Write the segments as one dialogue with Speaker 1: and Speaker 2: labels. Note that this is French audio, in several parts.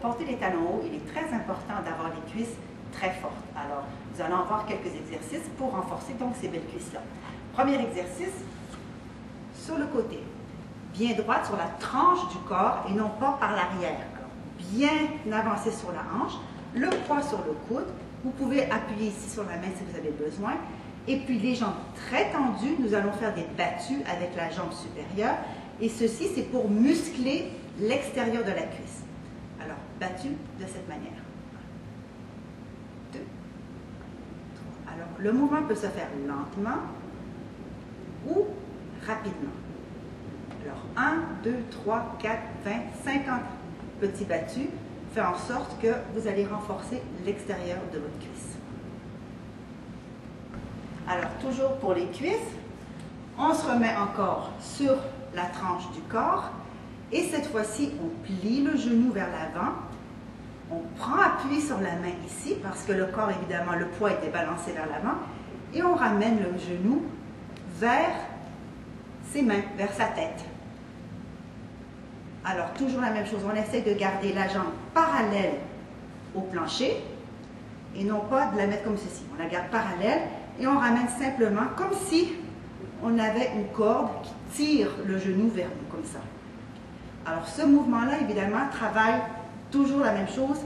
Speaker 1: porter les talons hauts, il est très important d'avoir les cuisses très fortes. Alors, nous allons voir quelques exercices pour renforcer donc ces belles cuisses-là. Premier exercice, sur le côté, bien droite sur la tranche du corps et non pas par l'arrière. Bien avancer sur la hanche, le poids sur le coude. Vous pouvez appuyer ici sur la main si vous avez besoin. Et puis les jambes très tendues, nous allons faire des battues avec la jambe supérieure. Et ceci, c'est pour muscler l'extérieur de la cuisse. Alors, battues de cette manière. 2, 3. Alors, le mouvement peut se faire lentement ou rapidement. Alors, 1, 2, 3, 4, 20, 50 petits battus fait en sorte que vous allez renforcer l'extérieur de votre cuisse. Alors, toujours pour les cuisses, on se remet encore sur la tranche du corps et cette fois-ci, on plie le genou vers l'avant. On prend appui sur la main ici parce que le corps, évidemment, le poids était balancé vers l'avant et on ramène le genou vers ses mains, vers sa tête. Alors, toujours la même chose, on essaie de garder la jambe parallèle au plancher et non pas de la mettre comme ceci. On la garde parallèle et on ramène simplement comme si on avait une corde qui tire le genou vers nous, comme ça. Alors, ce mouvement-là, évidemment, travaille toujours la même chose,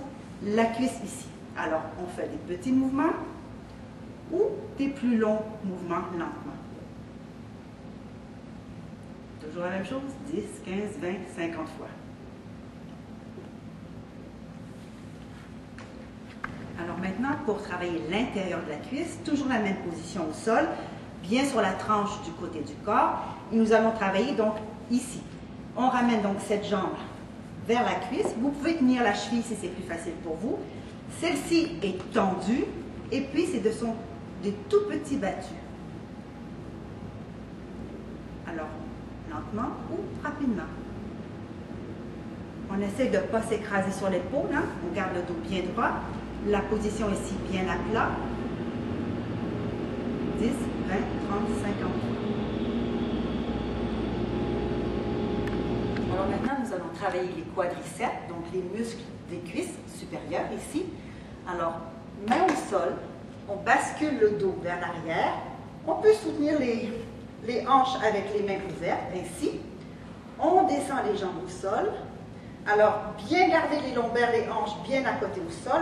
Speaker 1: la cuisse ici. Alors, on fait des petits mouvements ou des plus longs mouvements lentement. Toujours la même chose, 10, 15, 20, 50 fois. Alors maintenant, pour travailler l'intérieur de la cuisse, toujours la même position au sol, bien sur la tranche du côté du corps. Et nous allons travailler donc ici. On ramène donc cette jambe vers la cuisse. Vous pouvez tenir la cheville si c'est plus facile pour vous. Celle-ci est tendue et puis c'est des tout petits battus. Alors, lentement ou rapidement. On essaie de ne pas s'écraser sur l'épaule, hein? On garde le dos bien droit. La position ici bien à plat. 10, 20, 30, 50. Alors maintenant, nous allons travailler les quadriceps, donc les muscles des cuisses supérieures ici. Alors, main au sol, on bascule le dos vers l'arrière. On peut soutenir les hanches avec les mains ouvertes, ainsi. On descend les jambes au sol. Alors, bien garder les lombaires, les hanches bien à côté au sol.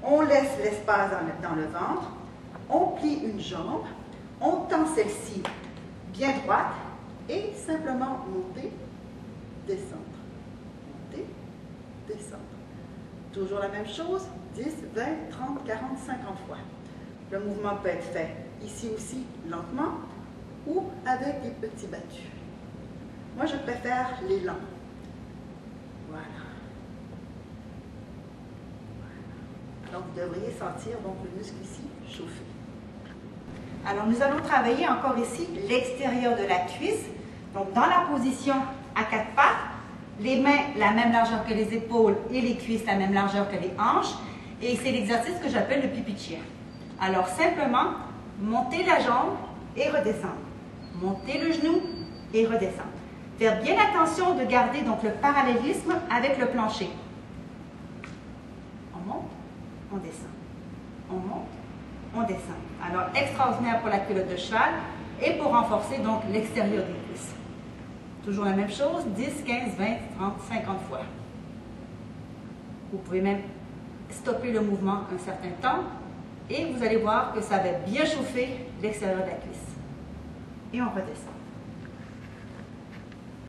Speaker 1: On laisse l'espace dans le ventre. On plie une jambe. On tend celle-ci bien droite et simplement monter, descendre. Monter, descendre. Toujours la même chose, 10, 20, 30, 40, 50 fois. Le mouvement peut être fait ici aussi lentement ou avec des petits battus. Moi, je préfère les lents. Voilà. Alors, vous devriez sentir donc le muscle ici chauffer. Alors, nous allons travailler encore ici l'extérieur de la cuisse. Donc, dans la position à quatre pattes, les mains la même largeur que les épaules et les cuisses la même largeur que les hanches. Et c'est l'exercice que j'appelle le pipi de chien. Alors, simplement, monter la jambe et redescendre. Monter le genou et redescendre. Faire bien attention de garder donc le parallélisme avec le plancher. On monte, on descend. On monte, on descend. Alors, extraordinaire pour la culotte de cheval et pour renforcer donc l'extérieur des cuisses. Toujours la même chose, 10, 15, 20, 30, 50 fois. Vous pouvez même stopper le mouvement un certain temps et vous allez voir que ça va bien chauffer l'extérieur de la cuisse. Et on redescend.